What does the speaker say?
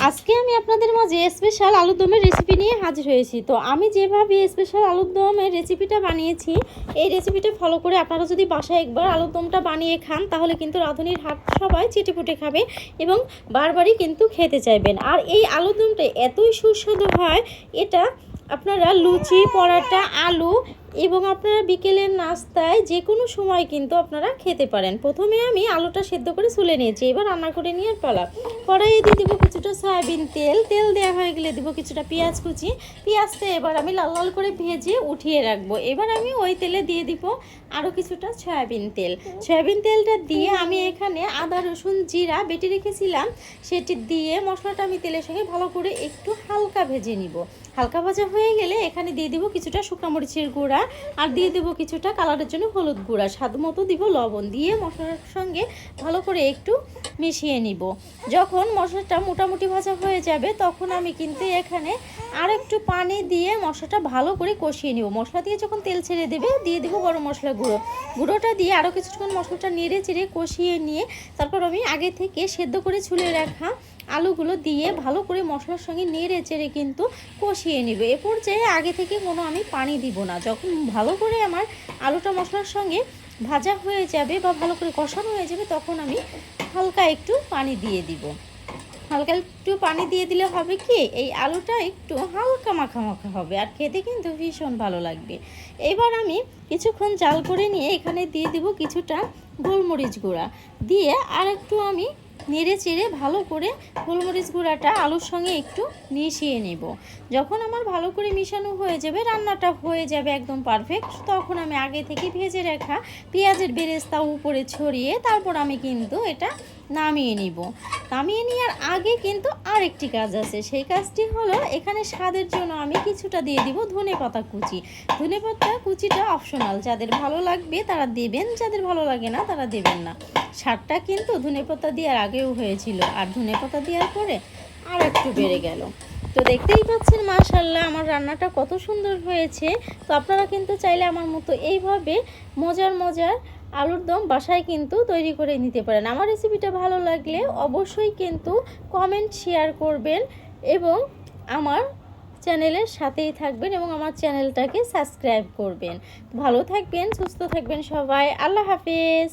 আজকে আমি আপনাদের মাঝে স্পেশাল আলুর দমের রেসিপি নিয়ে হাজির হয়েছি। তো আমি যেভাবে স্পেশাল আলুর দমের রেসিপিটা বানিয়েছি, এই রেসিপিটা ফলো করে আপনারা যদি বাসায় একবার আলুর দমটা বানিয়ে খান, তাহলে কিন্তু রাঁধুনির হাত সবাই চিটেপুটে খাবে এবং বারবারই কিন্তু খেতে চাইবেন। আর এই আলুর দমটা এতই সুস্বাদু হয়, এটা আপনারা লুচি, পরাটা, আলু এবং আপনারা বিকেলের নাস্তায় যে কোনো সময় কিন্তু আপনারা খেতে পারেন। প্রথমে আমি আলুটা সেদ্ধ করে চুলে নিয়েছি, এবার রান্না করে নিয়ে পালা। কড়াইয়ে দিয়ে দেবো কিছুটা সয়াবিন তেল, তেল দেওয়া হয়ে গেলে দেবো কিছুটা পেঁয়াজ কুচি। পেঁয়াজটা এবার আমি লাল লাল করে ভেজে উঠিয়ে রাখবো। এবার আমি ওই তেলে দিয়ে দিব আরও কিছুটা সয়াবিন তেল। সয়াবিন তেলটা দিয়ে আমি এখানে আদা রসুন জিরা বেটে রেখেছিলাম, সেটি দিয়ে মশলাটা আমি তেলের সঙ্গে ভালো করে একটু হালকা ভেজে নিব। হালকা ভাজা হয়ে গেলে এখানে দিয়ে দিব কিছুটা শুকনো মরিচের গুঁড়া, আর দিয়ে দেবো কিছুটা কালারের জন্য হলুদ গুঁড়া, স্বাদ মতো দিব লবণ, দিয়ে মশলার সঙ্গে ভালো করে একটু মিশিয়ে নিব। যখন মশলাটা মোটামুটি ভাজা হয়ে যাবে, তখন আমি কিন্তু এখানে আর একটু পানি দিয়ে মশলাটা ভালো করে কষিয়ে নিব। মশলা দিয়ে যখন তেল ছেড়ে দেবে, দিয়ে দেবো গরম মশলা গুঁড়োটা দিয়ে আরও কিছুক্ষণ মশলাটা নেড়ে চেড়ে কষিয়ে নিয়ে তারপর আমি আগে থেকে সেদ্ধ করে ছুলে রাখা আলুগুলো দিয়ে ভালো করে মশলার সঙ্গে নেড়ে চেড়ে কিন্তু কষিয়ে নেবে। এ পর্যায়ে আগে থেকে কোনো আমি পানি দিব না। যখন ভালো করে আমার আলুটা মশলার সঙ্গে ভাজা হয়ে যাবে বা ভালো করে কষানো হয়ে যাবে, তখন আমি হালকা একটু পানি দিয়ে দিব। হালকা একটু পানি দিয়ে দিলে হবে কি, এই আলুটা একটু হালকা মাখা মাখা হবে আর খেতে কিন্তু ভীষণ ভালো লাগবে। এবার আমি কিছুক্ষণ জাল করে নিয়ে এখানে দিয়ে দিব কিছুটা গোলমরিচ গুঁড়া, দিয়ে আর একটু আমি নেড়ে চেড়ে ভালো করে গোলমরিচ গুঁড়াটা আলুর সঙ্গে একটু মিশিয়ে নেব। যখন আমার ভালো করে মিশানো হয়ে যাবে, রান্নাটা হয়ে যাবে একদম পারফেক্ট, তখন আমি আগে থেকে ভেজে রাখা পেঁয়াজের বেরেস্তা উপরে ছড়িয়ে তারপর আমি কিন্তু এটা নামিয়ে নিব। নামিয়ে নেওয়ার আগে কিন্তু আরেকটি কাজ আছে, সেই কাজটি হলো এখানে স্বাদের জন্য আমি কিছুটা দিয়ে দিব ধনেপাতা কুচি। ধনেপাতা কুচিটা অপশনাল, যাদের ভালো লাগবে তারা দেবেন, যাদের ভালো লাগে না তারা দেবেন না। স্বাদটা কিন্তু ধনেপাতা দেওয়ার আগেও হয়েছিল, আর ধনেপাতা দেওয়ার পরে আর একটু বেড়ে গেল। তো দেখতেই পাচ্ছেন মাশাআল্লাহ আমার রান্নাটা কত সুন্দর হয়েছে। তো আপনারা কিন্তু চাইলে আমার মতো এইভাবে মজার মজার আলুর দম বাসায় কিন্তু তৈরি করে নিতে পারেন। আমার রেসিপিটা ভালো লাগলে অবশ্যই কিন্তু কমেন্ট শেয়ার করবেন এবং আমার চ্যানেলের সাথেই থাকবেন এবং আমার চ্যানেলটাকে সাবস্ক্রাইব করবেন। ভালো থাকবেন, সুস্থ থাকবেন সবাই। আল্লাহ হাফেজ।